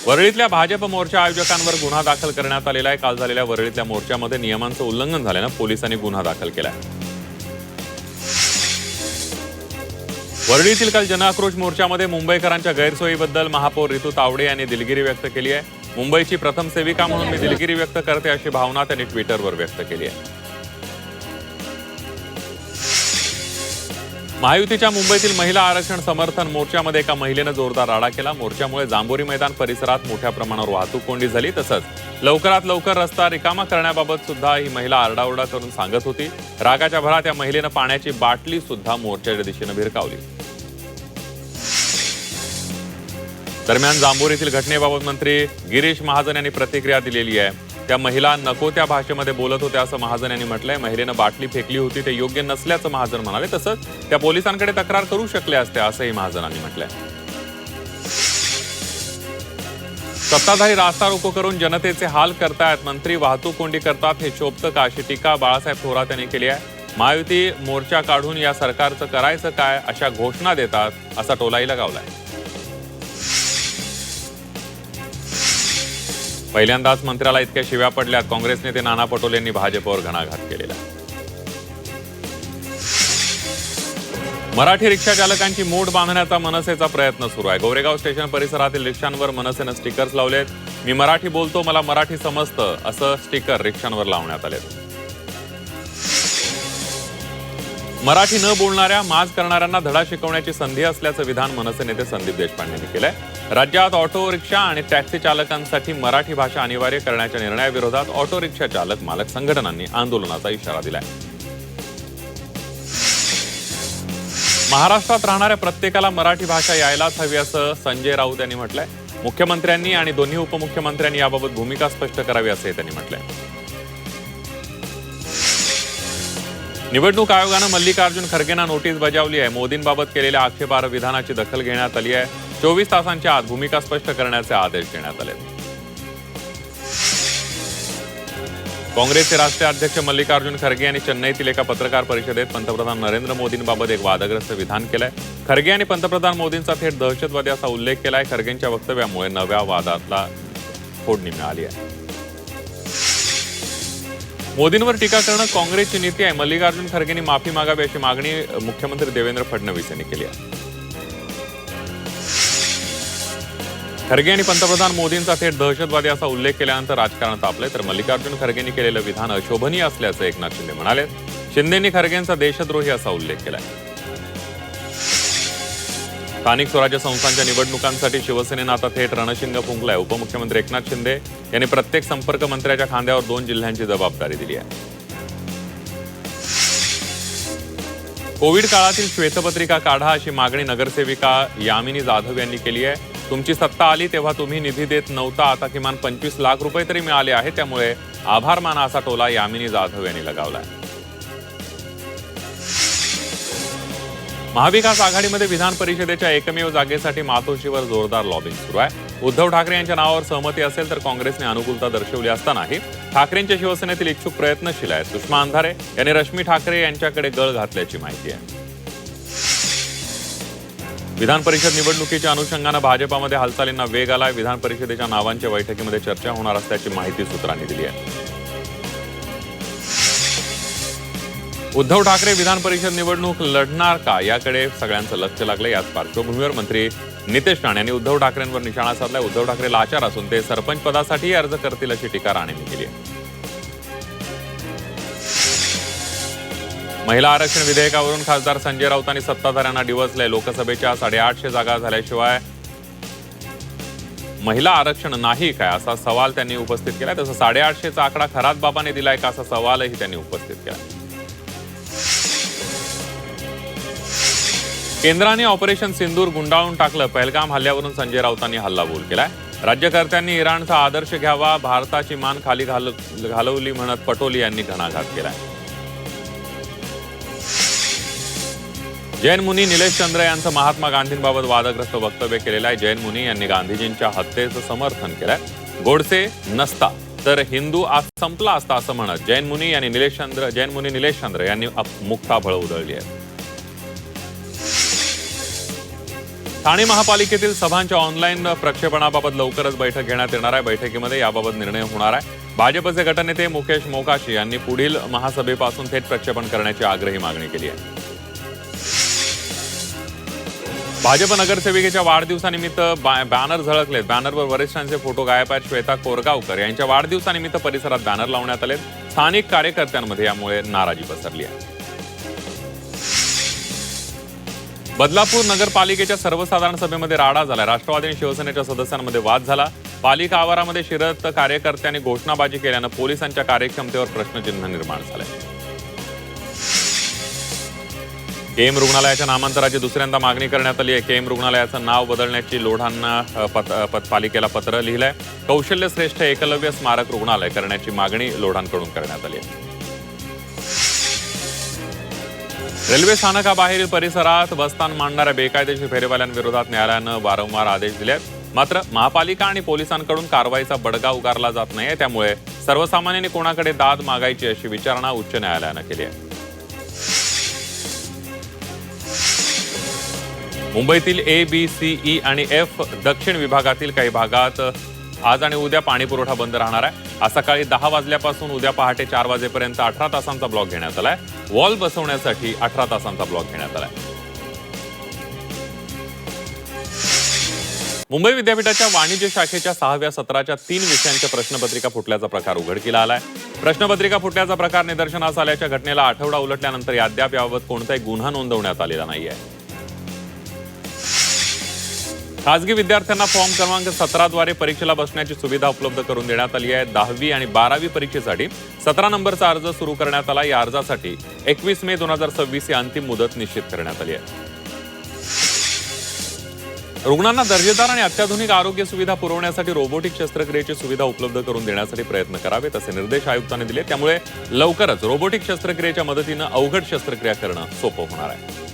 वरळीतल्या भाजप मोर्चा आयोजकांवर गुन्हा दाखल करण्यात आलेला आहे। काल झालेल्या वरळीतल्या मोर्चामध्ये नियमांचं उल्लंघन झाल्यानं पोलिसांनी गुन्हा दाखल केलाय। वरळीतील काल जनआक्रोश मोर्चामध्ये मुंबईकरांच्या गैरसोयीबद्दल महापौर ऋतू तावडे यांनी दिलगिरी व्यक्त केली आहे। मुंबईची प्रथम सेविका म्हणून मी दिलगिरी व्यक्त करते अशी भावना त्यांनी ट्विटरवर व्यक्त केली आहे। महायुतीच्या मुंबईतील महिला आरक्षण समर्थन मोर्चामध्ये एका महिलेनं जोरदार राडा केला। मोर्चामुळे जांभोरी मैदान परिसरात मोठ्या प्रमाणावर वाहतूक कोंडी झाली। तसंच लवकरात लवकर रस्ता रिकामा करण्याबाबत सुद्धा ही महिला आरडाओरडा करून सांगत होती। रागाच्या भरात या महिलेनं पाण्याची बाटली सुद्धा मोर्चाच्या दिशेने भिरकावली। दरम्यान जांभोरीतील घटनेबाबत मंत्री गिरीश महाजन यांनी प्रतिक्रिया दिलेली आहे। त्या महिला नको त्या भाषेमध्ये बोलत होत्या असं महाजन यांनी म्हटलंय। महिलेनं बाटली फेकली होती ते योग्य नसल्याचं महाजन म्हणाले। तसंच त्या पोलिसांकडे तक्रार करू शकल्या असत्या असंही महाजनांनी म्हटलंय। सत्ताधारी रास्ता रोको करून जनतेचे हाल करतायत, मंत्री वाहतूक कोंडी करतात, हे शोभतं का अशी टीका बाळासाहेब थोरात यांनी केली आहे। महायुती मोर्चा काढून या सरकारचं करायचं काय अशा घोषणा देतात असा टोलाही लगावलाय। पहिल्यांदाच मंत्र्याला इतक्या शिव्या पडल्यात। काँग्रेस नेते नाना पटोले यांनी भाजपवर घणाघात केलेला। मराठी रिक्षा चालकांची मूठ बांधण्याचा मनसेचा प्रयत्न सुरू आहे। गोरेगाव स्टेशन परिसरातील रिक्षांवर मनसेनं स्टिकर्स लावलेत। मी मराठी बोलतो, मला मराठी समजतं असं स्टिकर रिक्षांवर लावण्यात आले। मराठी न बोलणाऱ्या माज करणाऱ्यांना धडा शिकवण्याची संधी असल्याचं विधान मनसे नेते संदीप देशपांडे यांनी केलंय। राज्यात ऑटो रिक्षा आणि टॅक्सी चालकांसाठी मराठी भाषा अनिवार्य करण्याच्या निर्णयाविरोधात ऑटो रिक्षा चालक मालक संघटनांनी आंदोलनाचा इशारा दिलाय। महाराष्ट्रात राहणाऱ्या प्रत्येकाला मराठी भाषा यायलाच हवी असं संजय राऊत यांनी म्हटलंय। मुख्यमंत्र्यांनी आणि दोन्ही उपमुख्यमंत्र्यांनी याबाबत भूमिका स्पष्ट करावी असंही त्यांनी म्हटलंय। निवडणूक आयोगानं मल्लिकार्जुन खरगेंना नोटीस बजावली आहे। मोदींबाबत केलेल्या आक्षेपार्ह विधानाची दखल घेण्यात आली आहे। 24 तासांच्या आत भूमिका स्पष्ट करण्याचे आदेश देण्यात आले। काँग्रेसचे राष्ट्रीय अध्यक्ष मल्लिकार्जुन खरगे यांनी चेन्नईतील एका पत्रकार परिषदेत पंतप्रधान नरेंद्र मोदींबाबत एक वादग्रस्त विधान केलंय। खरगे यांनी पंतप्रधान मोदींचा थेट दहशतवादी असा उल्लेख केलाय। खरगेंच्या वक्तव्यामुळे नव्या वादाला फोडणी मिळाली आहे। मोदींवर टीका करणं काँग्रेसची नीती आहे। मल्लिकार्जुन खरगेंनी माफी मागावी अशी मागणी मुख्यमंत्री देवेंद्र फडणवीस यांनी केली आहे। खरगे यांनी पंतप्रधान मोदींचा थेट दहशतवादी असा उल्लेख केल्यानंतर राजकारण तापले, तर मल्लिकार्जुन खरगेंनी केलेलं विधान अशोभनीय असल्याचं एकनाथ शिंदे म्हणाले। शिंदेंनी खरगेंचा देशद्रोही असा उल्लेख केलाय। स्थानिक स्वराज्य संस्थांच्या निवडणुकांसाठी शिवसेनेनं आता थेट रणशिंग फुंकलाय। उपमुख्यमंत्री एकनाथ शिंदे यांनी प्रत्येक संपर्क मंत्र्याच्या खांद्यावर 2 जिल्ह्यांची जबाबदारी दिली आहे। कोविड काळातील श्वेतपत्रिका काढा अशी मागणी नगरसेविका यामिनी जाधव यांनी केली आहे। तुमची सत्ता आली तेव्हा तुम्ही निधी देत नव्हता, आता किमान 25 लाख रुपये तरी मिळाले आहेत, त्यामुळे आभार माना असा टोला यामिनी जाधव यांनी लगावलाय। महाविकास आघाडीमध्ये विधान परिषदेच्या एकमेव जागेसाठी मातोश्रीवर जोरदार लॉबिंग सुरू आहे। उद्धव ठाकरे यांच्या नावावर सहमती असेल तर काँग्रेसने अनुकूलता दर्शवली असतानाही ठाकरेंच्या शिवसेनेतील इच्छुक प्रयत्नशील आहेत। सुषमा अंधारे यांनी रश्मी ठाकरे यांच्याकडे गळ घातल्याची माहिती आहे। विधान परिषद निवडणुकीच्या अनुषंगानं भाजपामध्ये हालचालींना वेग आलाय। विधान परिषदेच्या नावांच्या बैठकीमध्ये चर्चा होणार असल्याची माहिती सूत्रांनी दिली आहे। उद्धव ठाकरे विधान परिषद निवडणूक लढणार का याकडे सगळ्यांचं लक्ष लागलं। याच पार्श्वभूमीवर मंत्री नितेश राणे यांनी उद्धव ठाकरेंवर निशाणा साधलाय। उद्धव ठाकरे लाचार असून ते सरपंच पदासाठीही अर्ज करतील अशी टीका राणेंनी केली आहे। महिला आरक्षण विधेयकावरून खासदार संजय राऊतांनी सत्ताधाऱ्यांना डिवचलंय। लोकसभेच्या 850 जागा झाल्याशिवाय महिला आरक्षण नाही काय असा सवाल त्यांनी उपस्थित केलाय। तसं 850चा आकडा खरात बाबाने दिलाय का असा सवालही त्यांनी उपस्थित केला। केंद्राने ऑपरेशन सिंदूर गुंडाळून टाकलं। पहलगाम हल्ल्यावरून संजय राऊतांनी हल्लाबोल केलाय। राज्यकर्त्यांनी इराणचा आदर्श घ्यावा, भारताची मान खाली घालवली म्हणत पटोले यांनी घणाघात केलाय। जैन मुनी निलेश चंद्र यांचं महात्मा गांधींबाबत वादग्रस्त वक्तव्य केलेलं आहे। जैन मुनी यांनी गांधीजींच्या हत्येचं समर्थन केलंय। गोडसे नसता तर हिंदू आज संपला असता असं म्हणत जैन मुनी निलेश चंद्र यांनी मुक्ताफळं उधळली आहे। ठाणे महापालिकेतील सभांच्या ऑनलाईन प्रक्षेपणाबाबत लवकरच बैठक घेण्यात येणार आहे. बैठकीमध्ये याबाबत निर्णय होणार आहे. भाजपचे गटनेते मुकेश मोकाशी यांनी पुढील महासभेपासून थेट प्रक्षेपण करण्याची आग्रही मागणी केली आहे. भाजप नगरसेविकेच्या वाढदिवसानिमित्त बॅनर झळकलेत. बॅनरवर वरिष्ठांचे फोटो गायब आहेत. श्वेता कोरगावकर यांच्या वाढदिवसानिमित्त परिसरात बॅनर लावण्यात आले. स्थानिक कार्यकर्त्यांमध्ये यामुळे नाराजी पसरली आहे. बदलापूर नगरपालिकेच्या सर्वसाधारण सभेमध्ये राडा झाला. राष्ट्रवादी आणि शिवसेनेच्या सदस्यांमध्ये वाद झाला. पालिका आवारामध्ये शिरत कार्यकर्त्यांनी घोषणाबाजी केल्यानं पोलिसांच्या कार्यक्षमतेवर प्रश्नचिन्ह निर्माण झाले. केएम रुग्णालयाच्या नामांतराची दुसऱ्यांदा मागणी करण्यात आली आहे. केएम रुग्णालयाचं नाव बदलण्याची लोढांना पालिकेला पत्र लिहिलंय. कौशल्य श्रेष्ठ एकलव्य स्मारक रुग्णालय करण्याची मागणी लोढांकडून करण्यात आली आहे. रेल्वे स्थानकाबाहेरील परिसरात बसस्थान मांडणाऱ्या बेकायदेशीर फेरीवाल्यांविरोधात न्यायालयानं वारंवार आदेश दिले आहेत. मात्र महापालिका आणि पोलिसांकडून कारवाईचा बडगा उगारला जात नाहीये. त्यामुळे सर्वसामान्यांनी कोणाकडे दाद मागायची अशी विचारणा उच्च न्यायालयानं केली आहे. मुंबईतील ए, बी, सी, ई आणि एफ दक्षिण विभागातील काही भागात आज आणि उद्या पाणी पुरवठा बंद राहणार आहे. आज सकाळी 10 वाजल्यापासून उद्या पहाटे 4 वाजेपर्यंत 18 तासांचा ब्लॉक घेण्यात आलाय. वॉल बसवण्यासाठी 18 तासांचा ब्लॉक घेण्यात आलाय. मुंबई विद्यापीठाच्या वाणिज्य शाखेच्या 6व्या सत्राच्या 3 विषयांच्या प्रश्नपत्रिका फुटल्याचा प्रकार उघडकीला आलाय. प्रश्नपत्रिका फुटल्याचा प्रकार निदर्शनास आल्याच्या घटनेला आठवडा उलटल्यानंतर अद्याप याबाबत कोणताही गुन्हा नोंदवण्यात आलेला नाहीये. खासगी विद्यार्थ्यांना फॉर्म क्रमांक 17द्वारे परीक्षेला बसण्याची सुविधा उपलब्ध करून देण्यात आली आहे. 10वी आणि 12वी परीक्षेसाठी 17 नंबरचा अर्ज सुरू करण्यात आला. या अर्जासाठी 21 मे 2026 ही अंतिम मुदत निश्चित करण्यात आली आहे. रुग्णांना दर्जेदार आणि अत्याधुनिक आरोग्य सुविधा पुरवण्यासाठी रोबोटिक शस्त्रक्रियेची सुविधा उपलब्ध करून देण्यासाठी प्रयत्न करावेत असे निर्देश आयुक्तांनी दिले. त्यामुळे लवकरच रोबोटिक शस्त्रक्रियेच्या मदतीनं अवघड शस्त्रक्रिया करणं सोपं होणार आहे.